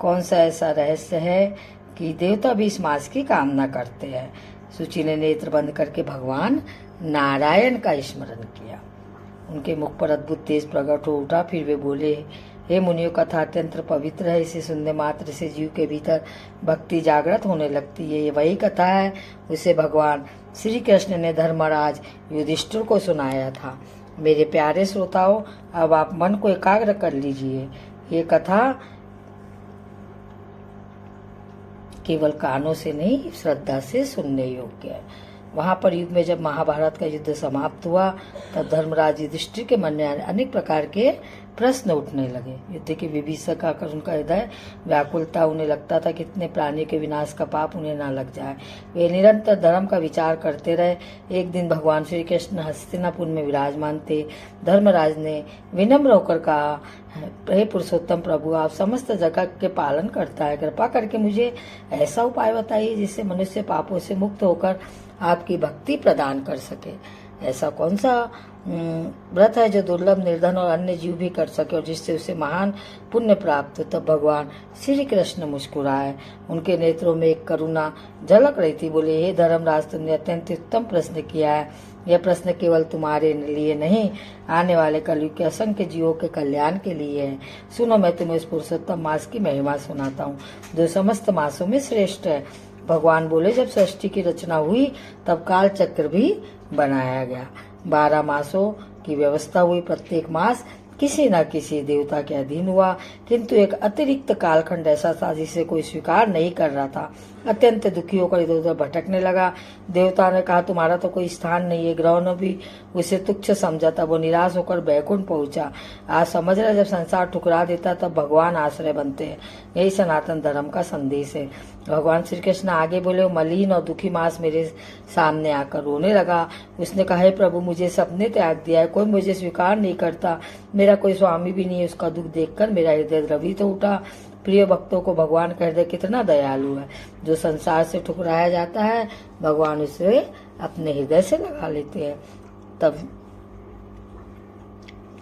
कौन सा ऐसा रहस्य है कि देवता भी इस मास की कामना करते हैं। सूची ने नेत्र बंद करके भगवान नारायण का स्मरण किया। उनके मुख पर अद्भुत तेज प्रकट हो उठा। फिर वे बोले, हे मुनियों, कथा अत्यंत पवित्र है। इसे सुनने मात्र से जीव के भीतर भक्ति जागृत होने लगती है। ये वही कथा है उसे भगवान श्री कृष्ण ने धर्मराज युधिष्ठिर को सुनाया था। मेरे प्यारे श्रोताओं, अब आप मन को एकाग्र कर लीजिए। ये कथा केवल कानों से नहीं, श्रद्धा से सुनने योग्य है। वहां पर युग में जब महाभारत का युद्ध समाप्त हुआ, तब धर्मराज युधिष्ठिर के मन में अनेक प्रकार के प्रश्न उठने लगे। युद्ध के विभीषक आकर उनका हृदय व्याकुलता उन्हें लगता था कितने प्राणी के विनाश का पाप उन्हें ना लग जाए। वे निरंतर धर्म का विचार करते रहे। एक दिन भगवान श्री कृष्ण हस्तिनापुर में विराजमान थे। धर्मराज ने विनम्र होकर कहा, हे पुरुषोत्तम प्रभु, आप समस्त जगत के पालन करता है, कृपा करके मुझे ऐसा उपाय बताइए जिससे मनुष्य पापों से मुक्त होकर आपकी भक्ति प्रदान कर सके। ऐसा कौन सा व्रत है जो दुर्लभ, निर्धन और अन्य जीव भी कर सके और जिससे उसे महान पुण्य प्राप्त हो। तब भगवान श्री कृष्ण मुस्कुराए। उनके नेत्रों में एक करुणा झलक रही थी। बोले, हे धर्मराज, तुमने अत्यंत उत्तम प्रश्न किया है। यह प्रश्न केवल तुम्हारे लिए नहीं, आने वाले कलयुग के असंख्य जीवों के कल्याण के लिए है। सुनो, मैं तुम्हें इस पुरुषोत्तम मास की महिमा सुनाता हूँ जो समस्त मासों में श्रेष्ठ है। भगवान बोले, जब सृष्टि की रचना हुई तब काल चक्र भी बनाया गया। 12 मासों की व्यवस्था हुई। प्रत्येक मास किसी न किसी देवता के अधीन हुआ, किंतु एक अतिरिक्त कालखंड ऐसा था जिसे कोई स्वीकार नहीं कर रहा था। अत्यंत दुखी होकर इधर उधर भटकने लगा। देवता ने कहा, तुम्हारा तो कोई स्थान नहीं है। ग्रहों ने भी उसे तुच्छ समझा था। वो निराश होकर बैकुंठ पहुंचा। आज समझ रहा, जब संसार ठुकरा देता तब भगवान आश्रय बनते हैं। यही सनातन धर्म का संदेश है। भगवान श्री कृष्ण आगे बोले, मलिन और दुखी मास मेरे सामने आकर रोने लगा। उसने कहा, हे प्रभु, मुझे सबने त्याग दिया है, कोई मुझे स्वीकार नहीं करता, मेरा कोई स्वामी भी नहीं है। उसका दुख देखकर मेरा हृदय द्रवित होता। प्रिय भक्तों को भगवान का हृदय कितना दयालु है। जो संसार से ठुकराया जाता है, भगवान उसे अपने हृदय से लगा लेते हैं।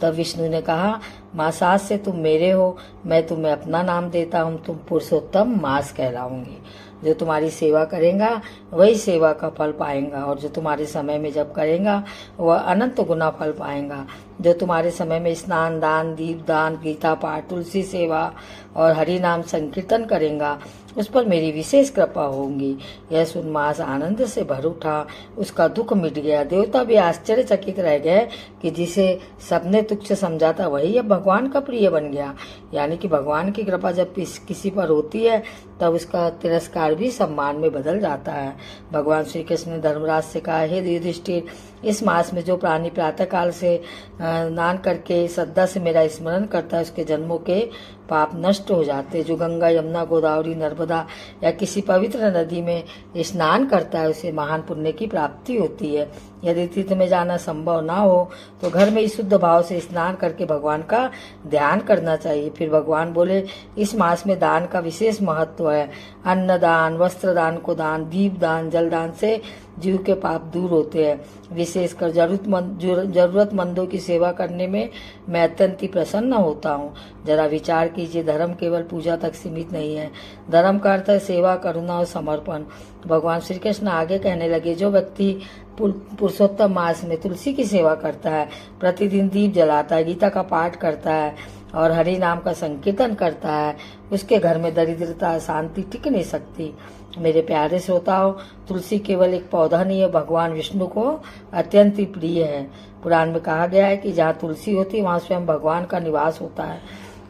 तब विष्णु ने कहा, मासास से तुम मेरे हो, मैं तुम्हें अपना नाम देता हूँ। तुम पुरुषोत्तम मास कहलाओगे। जो तुम्हारी सेवा करेगा वही सेवा का फल पाएगा, और जो तुम्हारे समय में जब करेगा वह अनंत गुना फल पाएगा। जो तुम्हारे समय में स्नान दान, दीप दान, गीता पाठ, तुलसी सेवा और हरि नाम संकीर्तन करेगा, उस पर मेरी विशेष कृपा होगी। यह सुन मास आनंद से भर उठा। उसका दुख मिट गया। देवता भी आश्चर्यचकित रह गए कि जिसे सबने तुच्छ समझा था वही अब भगवान का प्रिय बन गया। यानी कि भगवान की कृपा जब किसी पर होती है तब उसका तिरस्कार भी सम्मान में बदल जाता है। भगवान श्री कृष्ण ने धर्मराज से कहा, हे युधिष्ठिर, इस मास में जो प्राणी प्रातः काल से स्नान करके श्रद्धा से मेरा स्मरण करता है, उसके जन्मों के पाप नष्ट हो जाते। जो गंगा, यमुना, गोदावरी, नर्मदा या किसी पवित्र नदी में स्नान करता है, उसे महान पुण्य की प्राप्ति होती है। यदि तीर्थ में जाना संभव ना हो तो घर में ही शुद्ध भाव से स्नान करके भगवान का ध्यान करना चाहिए। फिर भगवान बोले, इस मास में दान का विशेष महत्व है। अन्न दान, वस्त्र दान को दान, दीप दान, जल दान से जीव के पाप दूर होते हैं। विशेषकर जरूरतमंदों की सेवा करने में मैं अत्यंत ही प्रसन्न होता हूँ। जरा विचार कीजिए, धर्म केवल पूजा तक सीमित नहीं है। धर्म का अर्थ है सेवा, करुणा और समर्पण। भगवान श्री कृष्ण आगे कहने लगे, जो व्यक्ति पुरुषोत्तम मास में तुलसी की सेवा करता है, प्रतिदिन दीप जलाता है, गीता का पाठ करता है और हरि नाम का संकीर्तन करता है, उसके घर में दरिद्रता शांति टिक नहीं सकती। मेरे प्यारे श्रोताओं, तुलसी केवल एक पौधा नहीं है, भगवान विष्णु को अत्यंत ही प्रिय है। पुराण में कहा गया है कि जहाँ तुलसी होती है वहाँ स्वयं भगवान का निवास होता है।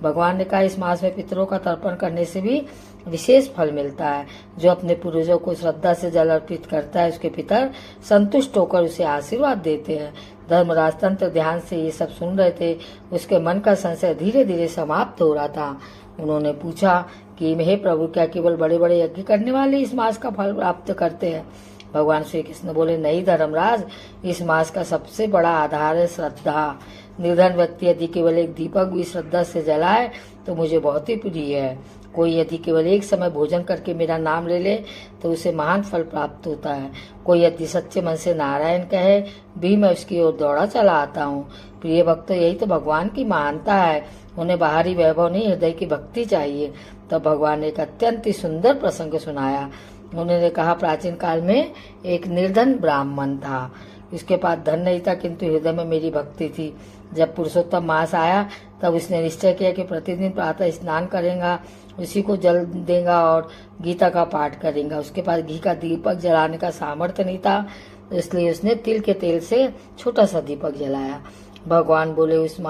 भगवान ने कहा, इस मास में पितरों का तर्पण करने से भी विशेष फल मिलता है। जो अपने पूर्वजों को श्रद्धा से जल अर्पित करता है, उसके पितर संतुष्ट होकर उसे आशीर्वाद देते हैं। धर्मराज तंत्र ध्यान से ये सब सुन रहे थे। उसके मन का संशय धीरे धीरे समाप्त हो रहा था। उन्होंने पूछा कि हे प्रभु, क्या केवल बड़े बड़े यज्ञ करने वाले इस मास का फल प्राप्त करते हैं? भगवान श्री कृष्ण बोले, नहीं धर्मराज, इस मास का सबसे बड़ा आधार है श्रद्धा। निर्धन व्यक्ति यदि केवल एक दीपक भी श्रद्धा से जलाए तो मुझे बहुत ही प्रिय है। कोई यदि केवल एक समय भोजन करके मेरा नाम ले ले तो उसे महान फल प्राप्त होता है। कोई यदि सच्चे मन से नारायण कहे भी मैं उसकी ओर दौड़ा चला आता हूँ। प्रिय भक्तों, यही तो भगवान की महानता है। उन्हें बाहरी वैभव नहीं, हृदय की भक्ति चाहिए। तब भगवान ने एक अत्यंत ही सुंदर प्रसंग सुनाया। उन्होंने कहा, प्राचीन काल में एक निर्धन ब्राह्मण था, उसके पास धन नहीं था, किंतु हृदय में मेरी भक्ति थी। जब पुरुषोत्तम मास आया तब उसने निश्चय किया कि प्रतिदिन प्रातः स्नान करेगा, उसी को जल देगा और गीता का पाठ करेगा। उसके पास घी का दीपक जलाने का सामर्थ्य नहीं था, इसलिए उसने तिल के तेल से छोटा सा दीपक जलाया। भगवान बोले, उस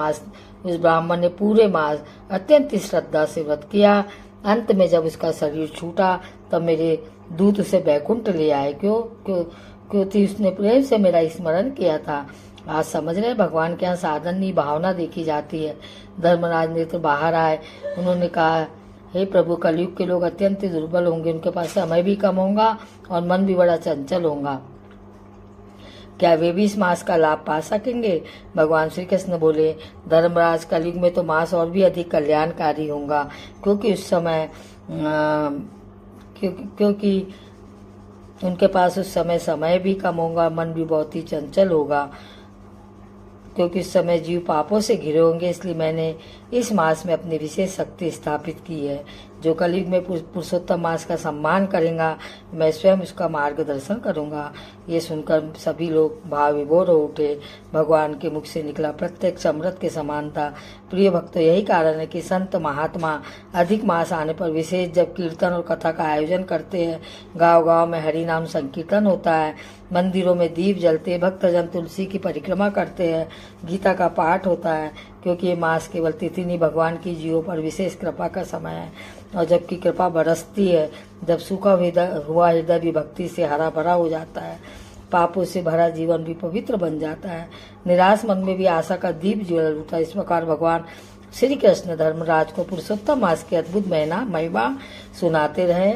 ब्राह्मण ने पूरे मास अत्यंत श्रद्धा से व्रत किया। अंत में जब उसका शरीर छूटा तब मेरे दूत उसे बैकुंठ ले आए। क्योंकि उसने प्रेम से मेरा स्मरण किया था। आज समझ रहे, भगवान के यहाँ साधन नहीं, भावना देखी जाती है। धर्मराज ने तो बाहर आए, उन्होंने कहा, हे प्रभु, कलयुग के लोग अत्यंत दुर्बल होंगे, उनके पास समय भी कम होगा और मन भी बड़ा चंचल होगा, क्या वे भी इस मास का लाभ पा सकेंगे? भगवान श्री कृष्ण बोले, धर्मराज, कलयुग में तो मास और भी अधिक कल्याणकारी होगा, क्योंकि उस समय क्योंकि उनके पास उस समय भी कम होगा, मन भी बहुत ही चंचल होगा, क्योंकि इस समय जीव पापों से घिरे होंगे। इसलिए मैंने इस मास में अपनी विशेष शक्ति स्थापित की है। जो कलयुग में पुरुषोत्तम मास का सम्मान करेगा, मैं स्वयं उसका मार्गदर्शन करूंगा। ये सुनकर सभी लोग भाव विभोर हो उठे। भगवान के मुख से निकला प्रत्यक्ष अमृत के समान था। प्रिय भक्तों, यही कारण है कि संत महात्मा अधिक मास आने पर विशेष जब कीर्तन और कथा का आयोजन करते हैं, गांव गांव में हरि नाम संकीर्तन होता है, मंदिरों में दीप जलते, भक्तजन तुलसी की परिक्रमा करते हैं, गीता का पाठ होता है, क्योंकि ये मास केवल तिथि नहीं, भगवान की जीवों पर विशेष कृपा का समय है। और जबकि कृपा बरसती है, जब सूखा हुआ हृदय भी भक्ति से हरा भरा हो जाता है, पापों से भरा जीवन भी पवित्र बन जाता है, निराश मन में भी आशा का दीप ज्वल उठता है। इस प्रकार भगवान श्री कृष्ण धर्मराज को पुरुषोत्तम मास के अद्भुत महिमा सुनाते रहे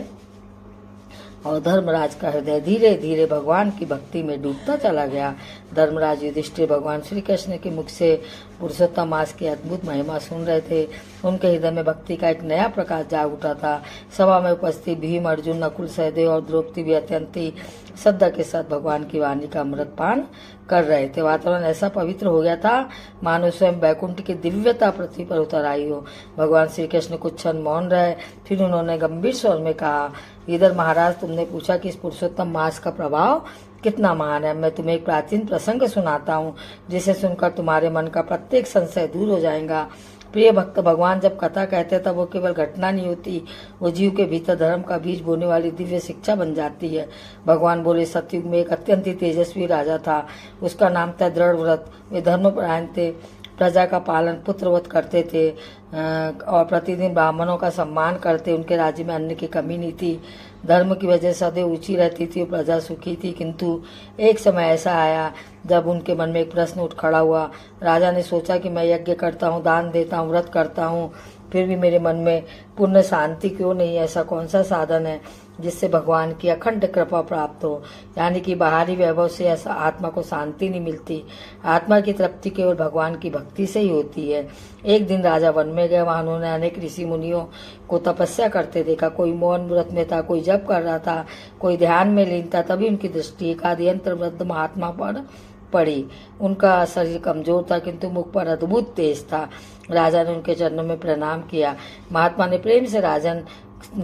और धर्मराज का हृदय धीरे धीरे भगवान की भक्ति में डूबता चला गया। धर्मराज युधिष्ठिर भगवान श्री कृष्ण के मुख से पुरुषोत्तम मास की अद्भुत महिमा सुन रहे थे। उनके हृदय में भक्ति का एक नया प्रकाश जाग उठा था। सभा में उपस्थित भीम, अर्जुन, नकुल, सहदेव और द्रौपदी भी अत्यंत ही श्रद्धा के साथ भगवान की वाणी का अमृत पान कर रहे थे। वातावरण ऐसा पवित्र हो गया था मानो स्वयं बैकुंठ की दिव्यता पृथ्वी पर उतर आई हो। भगवान श्री कृष्ण कुछ क्षण मौन रहे, फिर उन्होंने गंभीर स्वर में कहा, इधर महाराज, तुमने पूछा कि इस पुरुषोत्तम मास का प्रभाव कितना महान है। मैं तुम्हें एक प्राचीन प्रसंग सुनाता हूँ, जिसे सुनकर तुम्हारे मन का प्रत्येक संशय दूर हो जाएगा। प्रिय भक्त, भगवान जब कथा कहते तब वो केवल घटना नहीं होती, वो जीव के भीतर धर्म का बीज बोने वाली दिव्य शिक्षा बन जाती है। भगवान बोले, सतयुग में एक अत्यंत ही तेजस्वी राजा था, उसका नाम था दृढ़व्रत। वे धर्मपरायण थे, प्रजा का पालन पुत्रवत करते थे और प्रतिदिन ब्राह्मणों का सम्मान करते। उनके राज्य में अन्न की कमी नहीं थी, धर्म की वजह सदैव ऊंची रहती थी, प्रजा सुखी थी। किंतु एक समय ऐसा आया जब उनके मन में एक प्रश्न उठ खड़ा हुआ। राजा ने सोचा कि मैं यज्ञ करता हूँ, दान देता हूँ, व्रत करता हूँ, फिर भी मेरे मन में पूर्ण शांति क्यों नहीं? ऐसा कौन सा साधन है जिससे भगवान की अखंड कृपा प्राप्त हो? यानी कि बाहरी वैभव से ऐसा आत्मा को शांति नहीं मिलती। आत्मा की तृप्ति केवल भगवान की भक्ति से ही होती है। एक दिन राजा वन में गए, वहां उन्होंने अनेक ऋषि मुनियों को तपस्या करते देखा। कोई मौन व्रत में था, कोई जप कर रहा था, कोई ध्यान में लीन था। तभी उनकी दृष्टि एक आद्यंत्र वृद्ध महात्मा पर पड़ी। उनका शरीर कमजोर था, किंतु मुख पर अद्भुत तेज था। राजा ने उनके चरणों में प्रणाम किया। महात्मा ने प्रेम से, राजन,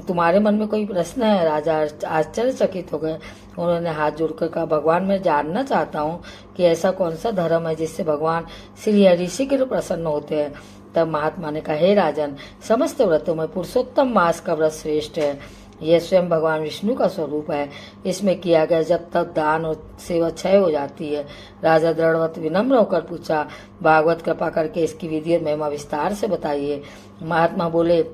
तुम्हारे मन में कोई प्रश्न है? राजा आश्चर्यचकित हो गए। उन्होंने हाथ जोड़कर कहा, भगवान, मैं जानना चाहता हूँ कि ऐसा कौन सा धर्म है जिससे भगवान श्री हरि शीघ्र प्रसन्न होते हैं। तब महात्मा ने कहा, हे राजन, समस्त व्रतों में पुरुषोत्तम मास का व्रत श्रेष्ठ है। यह स्वयं भगवान विष्णु का स्वरूप है। इसमें किया गया जब तक दान और सेवा क्षय हो जाती है। राजा दृढ़व्रत विनम्र होकर पूछा, भागवत कृपा करके इसकी विधि और महिमा विस्तार से बताइए। महात्मा बोले,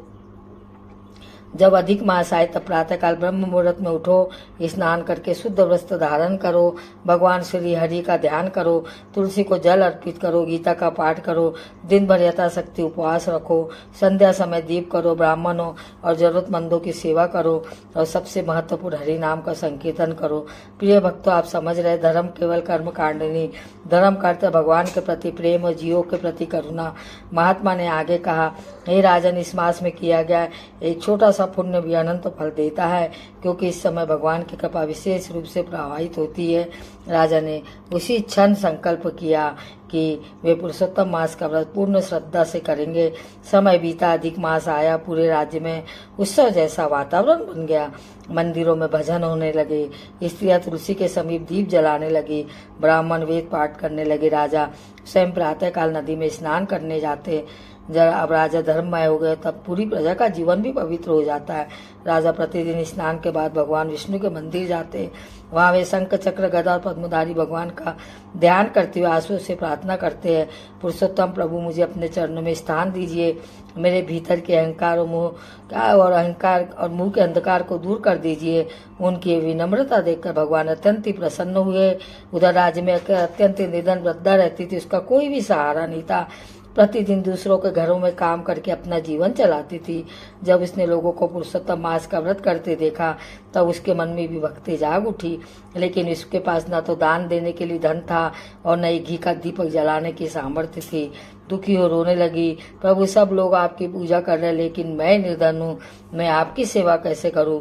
जब अधिक मास आए तब प्रातःकाल ब्रह्म मुहूर्त में उठो, स्नान करके शुद्ध वस्त्र धारण करो, भगवान श्री हरि का ध्यान करो, तुलसी को जल अर्पित करो, गीता का पाठ करो, दिन भर यथाशक्ति उपवास रखो, संध्या समय दीप करो, ब्राह्मणों और जरूरतमंदों की सेवा करो और सबसे महत्वपूर्ण हरि नाम का संकीर्तन करो। प्रिय भक्तों, आप समझ रहे, धर्म केवल कर्म कांड नहीं, धर्म का अर्थ भगवान के प्रति प्रेम और जीवों के प्रति करुणा। महात्मा ने आगे कहा, हे राजन, इस मास में किया गया एक छोटा सा ऐसा पुण्य भी अनंत फल देता है, क्योंकि इस समय भगवान की कृपा विशेष रूप से प्रवाहित होती है। राजा ने उसी क्षण संकल्प किया कि वे पुरुषोत्तम मास का व्रत पूर्ण श्रद्धा से करेंगे। समय बीता, अधिक मास आया, पूरे राज्य में उत्सव जैसा वातावरण बन गया। मंदिरों में भजन होने लगे, स्त्रियां तुलसी के समीप दीप जलाने लगी, ब्राह्मण वेद पाठ करने लगे। राजा स्वयं प्रातःकाल नदी में स्नान करने जाते। जब अब राजा धर्ममय हो गए, तब पूरी प्रजा का जीवन भी पवित्र हो जाता है। राजा प्रतिदिन स्नान के बाद भगवान विष्णु के मंदिर जाते। वहाँ वे शंख चक्र गदा और पद्मधारी भगवान का ध्यान करते हुए आंसू से प्रार्थना करते हैं, पुरुषोत्तम प्रभु मुझे अपने चरणों में स्थान दीजिए, मेरे भीतर के अहंकार और मुंह के अंधकार को दूर कर दीजिए। उनकी विनम्रता देखकर भगवान अत्यंत ही प्रसन्न हुए। उधर राज्य में अत्यंत निधन वृद्धा रहती थी, उसका कोई भी सहारा नहीं था। प्रतिदिन दूसरों के घरों में काम करके अपना जीवन चलाती थी। जब उसने लोगों को पुरुषोत्तम मास का व्रत करते देखा, तब उसके मन में भी भक्ति जाग उठी। लेकिन उसके पास न तो दान देने के लिए धन था और न ही घी का दीपक जलाने की सामर्थ्य थी। दुखी हो रोने लगी, प्रभु सब लोग आपकी पूजा कर रहे हैं, लेकिन मैं निर्धन हूँ, मैं आपकी सेवा कैसे करूँ।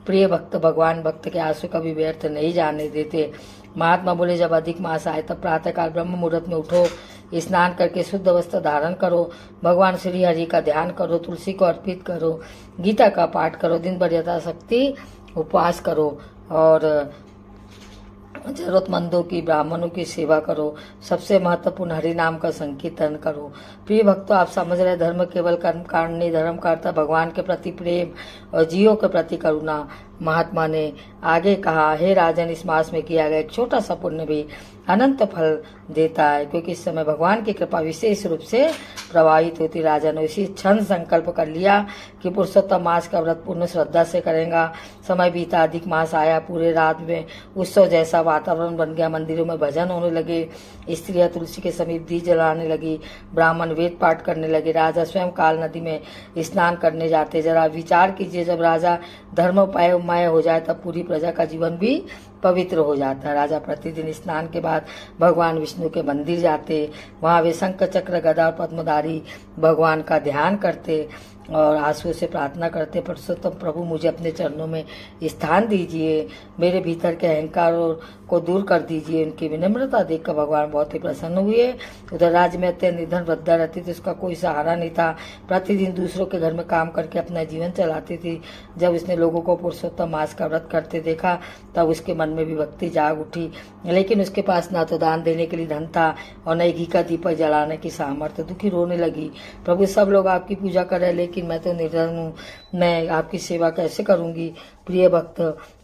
प्रिय भक्त भगवान भक्त के आंसू कभी व्यर्थ नहीं जाने देते। महात्मा बोले, जब अधिक मास आए तब प्रातःकाल ब्रह्म मुहूर्त में उठो, स्नान करके शुद्ध वस्त्र धारण करो, भगवान श्री हरि का ध्यान करो, तुलसी को अर्पित करो, गीता का पाठ करो, दिन भर यथाशक्ति उपवास करो और जरूरतमंदों की ब्राह्मणों की सेवा करो। सबसे महत्वपूर्ण हरि नाम का संकीर्तन करो। प्रिय भक्तों, आप समझ रहे, धर्म केवल कर्म कारण नहीं, धर्म का अर्थ भगवान के प्रति प्रेम और जीवों के प्रति करुणा। महात्मा ने आगे कहा, हे राजन, इस मास में किया गया एक छोटा सा पुण्य भी अनंत फल देता है, क्योंकि इस समय भगवान की कृपा विशेष रूप से प्रवाहित होती। राजा ने इसी क्षण संकल्प कर लिया कि पुरुषोत्तम मास का व्रत पूर्ण श्रद्धा से करेगा। समय बीता, अधिक मास आया, पूरे रात में उत्सव जैसा वातावरण बन गया। मंदिरों में भजन होने लगे, स्त्रियां तुलसी के समीप दीप जलाने लगी, ब्राह्मण वेद पाठ करने लगे। राजा स्वयं काल नदी में स्नान करने जाते। जरा विचार कीजिए, जब राजा धर्ममय हो जाए तब पूरी प्रजा का जीवन भी पवित्र हो जाता है। राजा प्रतिदिन स्नान के बाद भगवान विष्णु के मंदिर जाते। वहाँ वे शंख चक्र गदा और पद्मधारी भगवान का ध्यान करते और आंसू से प्रार्थना करते, पुरुषोत्तम प्रभु मुझे अपने चरणों में स्थान दीजिए, मेरे भीतर के अहंकार को दूर कर दीजिए। उनकी विनम्रता देखकर भगवान बहुत ही प्रसन्न हुए। उधर राज्य में अत्यंत निधन वृद्धा रहती थी, उसका कोई सहारा नहीं था। प्रतिदिन दूसरों के घर में काम करके अपना जीवन चलाती थी। जब उसने लोगों को पुरुषोत्तम मास का व्रत करते देखा, तब उसके मन में भी भक्ति जाग उठी। लेकिन उसके पास ना तो दान देने के लिए धन था और न ही घी का दीपक जलाने की सामर्थ्य। दुखी रोने लगी, प्रभु सब लोग आपकी पूजा कर रहे हैं, लेकिन मैं तो निर्धन हूँ, मैं आपकी सेवा कैसे करूंगी। प्रिय भक्त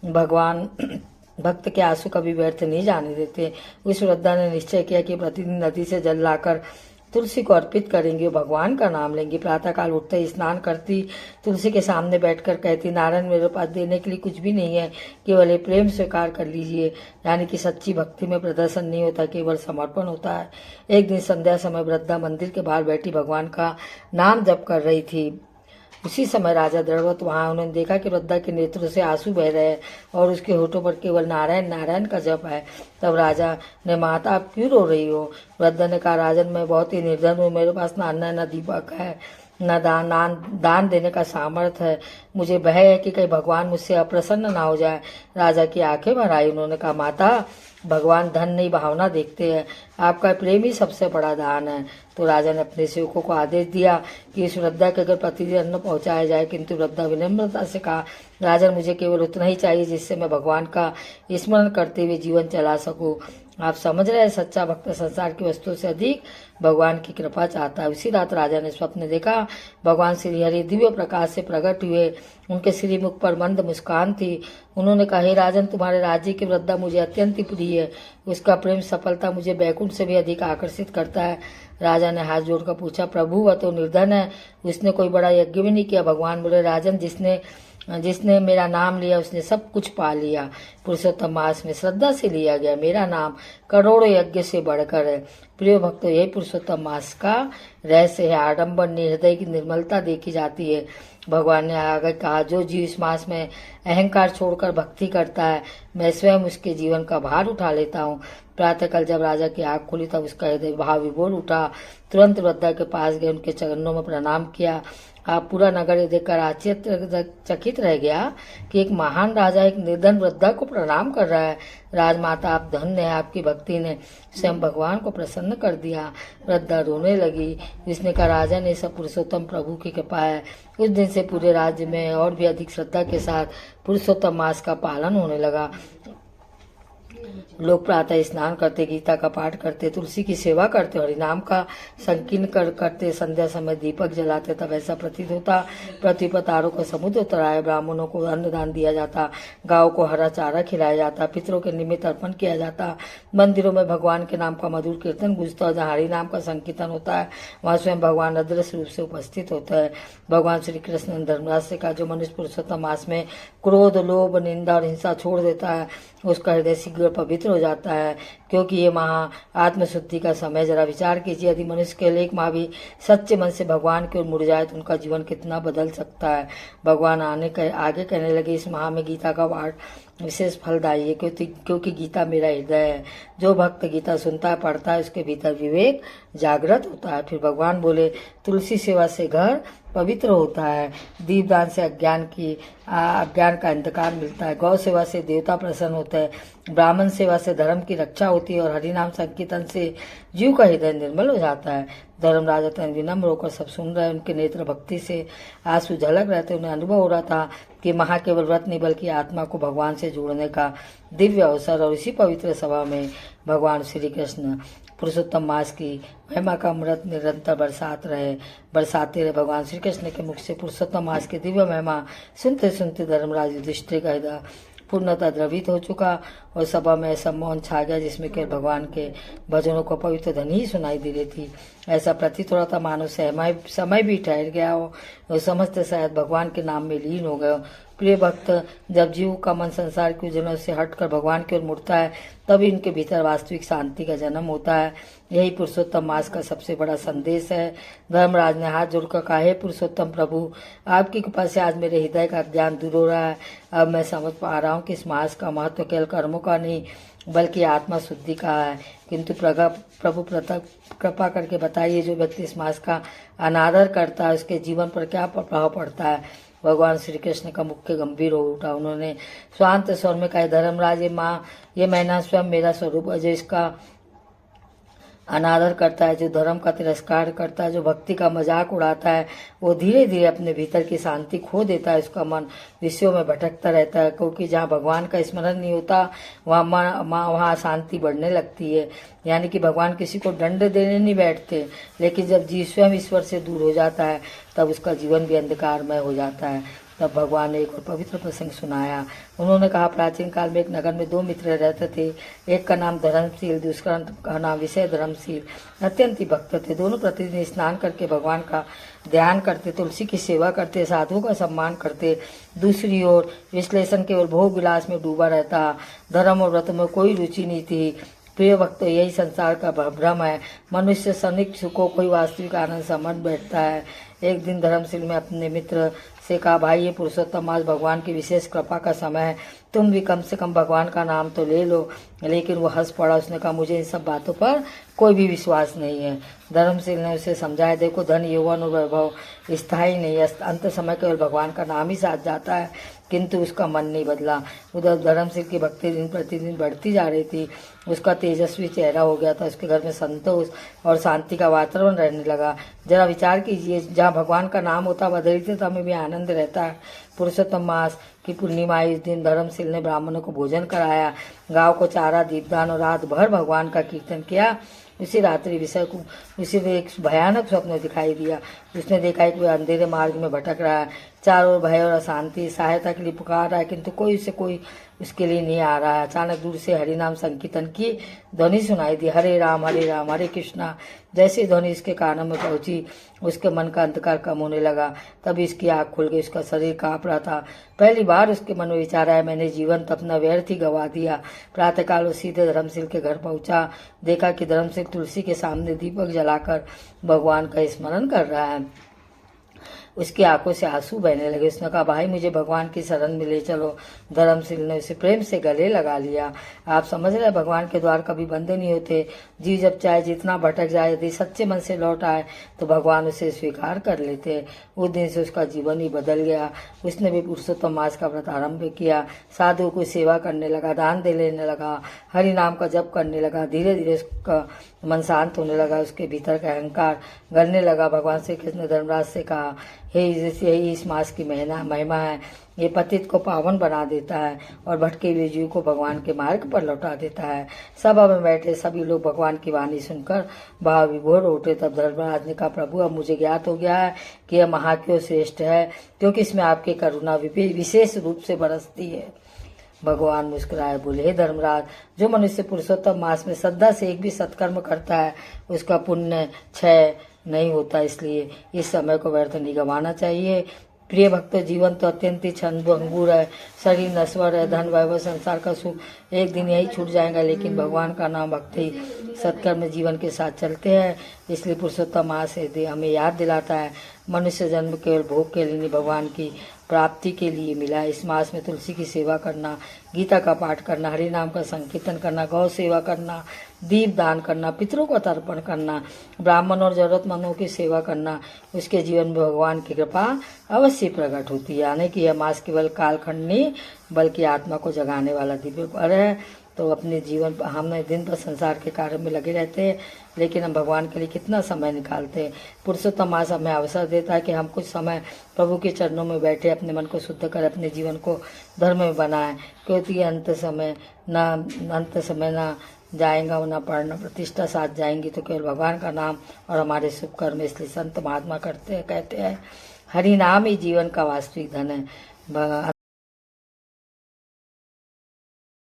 भगवान भक्त के आंसू कभी व्यर्थ नहीं जाने देते। उस वृद्धा ने निश्चय किया कि प्रतिदिन नदी से जल लाकर तुलसी को अर्पित करेंगे, भगवान का नाम लेंगे। प्रातःकाल उठते ही स्नान करती, तुलसी के सामने बैठकर कहती, नारायण मेरे पास देने के लिए कुछ भी नहीं है, केवल ये प्रेम स्वीकार कर लीजिए। यानी कि सच्ची भक्ति में प्रदर्शन नहीं होता, केवल समर्पण होता है। एक दिन संध्या समय वृद्धा मंदिर के बाहर बैठी भगवान का नाम जप कर रही थी। उसी समय राजा दृढ़वत वहां उन्होंने देखा कि वृद्धा के नेत्रों से आंसू बह रहे हैं और उसके होठों पर केवल नारायण नारायण का जप है। तब राजा ने, माता आप क्यों रो रही हो? वृद्धा ने कहा, राजन मैं बहुत ही निर्धन हूँ, मेरे पास ना अन्न न दीपक है, न दान देने का सामर्थ्य है। मुझे भय है कि कहीं भगवान मुझसे अप्रसन्न ना हो जाए। राजा की आंखें भर आई। उन्होंने कहा, माता भगवान धन नहीं भावना देखते हैं, आपका प्रेम ही सबसे बड़ा दान है। तो राजा ने अपने सेवकों को आदेश दिया कि इस वृद्धा के घर प्रतिदिन अन्न पहुंचाया जाए। किंतु वृद्धा विनम्रता से कहा, राजन मुझे केवल उतना ही चाहिए जिससे मैं भगवान का स्मरण करते हुए जीवन चला सकूं। आप समझ रहे हैं, सच्चा भक्त संसार की वस्तुओं से अधिक भगवान की कृपा चाहता है। उसी रात राजा ने स्वप्न देखा, भगवान श्री हरि दिव्य प्रकाश से प्रकट हुए। उनके श्रीमुख पर मंद मुस्कान थी। उन्होंने कहा, हे राजन तुम्हारे राज्य की वृद्धा मुझे अत्यंत प्रिय है, उसका प्रेम सफलता मुझे बैकुंठ से भी अधिक आकर्षित करता है। राजा ने हाथ जोड़कर पूछा, प्रभु वह तो निर्धन है, उसने कोई बड़ा यज्ञ भी नहीं किया। भगवान बोले, राजन जिसने मेरा नाम लिया उसने सब कुछ पा लिया। पुरुषोत्तम मास में श्रद्धा से लिया गया मेरा नाम करोड़ों यज्ञ से बढ़कर है। प्रिय भक्तों, यही पुरुषोत्तम मास का रहस्य है। आडंबर हृदय की निर्मलता देखी जाती है। भगवान ने आगे कहा, जो जीव इस मास में अहंकार छोड़कर भक्ति करता है, मैं स्वयं उसके जीवन का भार उठा लेता हूँ। प्रातःकाल जब राजा की आंख खुली तब उसका हृदय भाव विभोर उठा। तुरंत वृद्धा के पास गए, उनके चरणों में प्रणाम किया। पूरा नगर ये देखकर आश्चर्यचकित रह गया कि एक महान राजा एक निर्धन वृद्धा को प्रणाम कर रहा है। राजमाता, आप धन्य है, आपकी भक्ति ने स्वयं भगवान को प्रसन्न कर दिया। वृद्धा रोने लगी। जिसने कहा, राजा ने सब पुरुषोत्तम प्रभु की कृपा है। उस दिन से पूरे राज्य में और भी अधिक श्रद्धा के साथ पुरुषोत्तम मास का पालन होने लगा। लोग प्रातः स्नान करते, गीता का पाठ करते, तुलसी की सेवा करते, हरिनाम का संकीर्तन करते, संध्या समय दीपक जलाते। तब ऐसा प्रतीत होता पृथ्वी पर तारों का समुद्र उतराए, ब्राह्मणों को अन्नदान दिया जाता, गाँव को हरा चारा खिलाया जाता, पितरों के निमित्त अर्पण किया जाता, मंदिरों में भगवान के नाम का मधुर कीर्तन गूंजता, जहाँ हरिनाम का संकीर्तन होता है वहाँ स्वयं भगवान अदृश्य रूप से उपस्थित होता है। भगवान श्री कृष्ण ने धर्मराज से कहा, जो मनुष्य पुरुषोत्तम मास में क्रोध, लोभ, निंदा और हिंसा छोड़ देता है उसका हृदय शीघ्र पवित्र हो जाता है, क्योंकि ये महा आत्मशुद्धि का समय। जरा विचार कीजिए, यदि मनुष्य के लिए एक माँ भी सच्चे मन से भगवान की ओर मुड़ जाए तो उनका जीवन कितना बदल सकता है। भगवान आगे कहने लगे, इस माह में गीता का पाठ विशेष फलदायी है, क्योंकि गीता मेरा हृदय है। जो भक्त गीता सुनता है, पढ़ता है, उसके भीतर विवेक जागृत होता है। फिर भगवान बोले, तुलसी सेवा से घर पवित्र होता है, दीपदान से अज्ञान का अंधकार मिलता है, गौ सेवा से देवता प्रसन्न होते हैं, ब्राह्मण सेवा से धर्म की रक्षा होती है और हरिनाम संकीर्तन से जीव का हृदय निर्मल हो जाता है। धर्मराज अत्यंत विनम्र होकर सब सुन रहे, उनके नेत्र भक्ति से आंसू झलक रहे थे। उन्हें अनुभव हो रहा था कि महा केवल व्रत नहीं बल्कि आत्मा को भगवान से जोड़ने का दिव्य अवसर। और इसी पवित्र सभा में भगवान श्री कृष्ण पुरुषोत्तम मास की महिमा का अमृत निरंतर बरसाते रहे। भगवान श्री कृष्ण के मुख से पुरुषोत्तम मास की दिव्य महिमा सुनते सुनते धर्मराज युधिष्ठिर का हृदय पूर्णतः द्रवित हो चुका और सभा में ऐसा मौन छा गया जिसमें केवल भगवान के भजनों को पवित्र ध्वनि ही सुनाई दे रही थी। ऐसा प्रतीत हो रहा था मानो समय भी ठहर गया हो और समझते शायद भगवान के नाम में लीन हो गए। प्रिय भक्त, जब जीव का मन संसार की उलझनों से हटकर भगवान की ओर मुड़ता है तभी इनके भीतर वास्तविक शांति का जन्म होता है। यही पुरुषोत्तम मास का सबसे बड़ा संदेश है। धर्मराज ने हाथ जोड़कर कहा, हे पुरुषोत्तम प्रभु, आपकी कृपा से आज मेरे हृदय का ज्ञान दूर हो रहा है। अब मैं समझ पा रहा हूँ कि इस मास का महत्व केवल कर्मों का नहीं बल्कि आत्मा शुद्धि का है। किंतु प्रभु कृपा करके बताइए, जो व्यक्ति इस मास का अनादर करता है उसके जीवन पर क्या प्रभाव पड़ता है। भगवान श्री कृष्ण का मुख्य गंभीर हो उठा। उन्होंने शांत स्वर में कहा, धर्मराज, ये महीना स्वयं मेरा स्वरूप है। जो इसका अनादर करता है, जो धर्म का तिरस्कार करता है, जो भक्ति का मजाक उड़ाता है, वो धीरे धीरे अपने भीतर की शांति खो देता है। उसका मन विषयों में भटकता रहता है, क्योंकि जहाँ भगवान का स्मरण नहीं होता वहाँ शांति बढ़ने लगती है। यानी कि भगवान किसी को दंड देने नहीं बैठते, लेकिन जब जीव स्वयं ईश्वर से दूर हो जाता है तब उसका जीवन भी अंधकारमय हो जाता है। तब भगवान ने एक और पवित्र प्रसंग सुनाया। उन्होंने कहा, प्राचीन काल में एक नगर में दो मित्र रहते थे। एक का नाम धर्मशील, दूसरा का नाम विषय धर्मशील। अत्यंत ही भक्त थे। दोनों प्रतिदिन स्नान करके भगवान का ध्यान करते, तुलसी की सेवा करते, साधुओं का सम्मान करते। दूसरी ओर विश्लेषण केवल भोग विलास में डूबा रहता। धर्म और व्रत में कोई रुचि नहीं थी। प्रिय भक्त, यही संसार का भ्रम है। मनुष्य क्षणिक सुखों को ही वास्तविक आनंद समझ बैठता है। एक दिन धर्मशील में अपने मित्र से कहा, भाई, ये पुरुषोत्तम मास भगवान की विशेष कृपा का समय है, तुम भी कम से कम भगवान का नाम तो ले लो। लेकिन वो हंस पड़ा। उसने कहा, मुझे इन सब बातों पर कोई भी विश्वास नहीं है। धर्मशील ने उसे समझाया, देखो, धन, यौवन और वैभव स्थायी नहीं है। अंत समय केवल भगवान का नाम ही साथ जाता है। किंतु उसका मन नहीं बदला। उधर धर्मशील की भक्ति दिन प्रतिदिन बढ़ती जा रही थी। उसका तेजस्वी चेहरा हो गया था। उसके घर में संतोष और शांति का वातावरण रहने लगा। जरा विचार कीजिए, जहाँ भगवान का नाम होता वह दरिद्रता में भी आनंद रहता है। पुरुषोत्तम मास की पूर्णिमा इस दिन धर्मशील ने ब्राह्मणों को भोजन कराया, गांव को चारा, दीपदान और रात भर भगवान का कीर्तन किया। उसी रात्रि उसे एक भयानक स्वप्न दिखाई दिया। उसने देखा कि वह अंधेरे मार्ग में भटक रहा है। चारों ओर भय और अशांति, सहायता के लिए पुकार रहा है, किंतु कोई उसके लिए नहीं आ रहा है। अचानक दूर से हरिनाम संकीर्तन की ध्वनि सुनाई दी, हरे राम हरे कृष्णा। जैसे ध्वनि इसके कानों में पहुंची, उसके मन का अंधकार कम होने लगा। तभी इसकी आँख खुल गई। उसका शरीर कांप रहा था। पहली बार उसके मन में विचार आया, मैंने जीवन तो अपना व्यर्थ ही गवा दिया। प्रातःकाल वो सीधे धर्मशील के घर पहुंचा। देखा कि धर्मशील तुलसी के सामने दीपक जलाकर भगवान का स्मरण कर रहा है। उसकी आंखों से आंसू बहने लगे। उसने कहा, भाई मुझे भगवान की शरण में ले चलो। धर्मशील ने उसे प्रेम से गले लगा लिया। आप समझ रहे, भगवान के द्वार कभी बंद नहीं होते। जीव जब चाहे जितना भटक जाए, यदि सच्चे मन से लौट आए तो भगवान उसे स्वीकार कर लेते। उस दिन से उसका जीवन ही बदल गया। उसने भी पुरुषोत्तम मास का व्रत आरंभ किया। साधुओं को सेवा करने लगा, दान दे लेने लगा, हरि नाम का जप करने लगा। धीरे धीरे उसका मन शांत होने लगा, उसके भीतर का अहंकार गलने लगा। भगवान श्री कृष्ण ने धर्मराज से कहा, हे यही इस मास की महिमा है। ये पतित को पावन बना देता है और भटके हुए जीव को भगवान के मार्ग पर लौटा देता है। सभा में बैठे सभी लोग भगवान की वाणी सुनकर भाव विभोर उठे। तब धर्मराज ने कहा, प्रभु अब मुझे ज्ञात हो गया है कि यह महाक्यों श्रेष्ठ है, क्योंकि इसमें आपकी करुणा विशेष रूप से बरसती है। भगवान मुस्कुराए, बोले, हे धर्मराज, जो मनुष्य पुरुषोत्तम मास में श्रद्धा से एक भी सत्कर्म करता है उसका पुण्य क्षय नहीं होता। इसलिए इस समय को व्यर्थ नहीं गंवाना चाहिए। प्रिय भक्त, जीवन तो अत्यंत ही क्षणभंगुर है। शरीर नश्वर है, धन वैभव संसार का सुख एक दिन यही छूट जाएगा, लेकिन भगवान का नाम भक्ति सत्कर्म जीवन के साथ चलते हैं। इसलिए पुरुषोत्तम मास हमें याद दिलाता है, मनुष्य जन्म केवल भोग के लिए नहीं, भगवान की प्राप्ति के लिए मिला है। इस मास में तुलसी की सेवा करना, गीता का पाठ करना, हरि नाम का संकीर्तन करना, गौ सेवा करना, दीप दान करना, पितरों को तर्पण करना, ब्राह्मण और जरूरतमंदों की सेवा करना, उसके जीवन में भगवान की कृपा अवश्य प्रकट होती है। यानी कि यह मास केवल कालखंड नहीं बल्कि आत्मा को जगाने वाला दिव्य पर्व है। तो अपने जीवन हम दिन भर संसार के कार्य में लगे रहते हैं, लेकिन हम भगवान के लिए कितना समय निकालते हैं। पुरुषोत्तम मास हमें अवसर देता है कि हम कुछ समय प्रभु के चरणों में बैठे अपने मन को शुद्ध कर अपने जीवन को धर्म में बनाएं, क्योंकि अंत समय ना जाएगा, ना पढ़ना प्रतिष्ठा साथ जाएंगी, तो केवल भगवान का नाम और हमारे शुभ कर्म। इसलिए संत महात्मा कहते हैं, हरि नाम ही जीवन का वास्तविक धन है।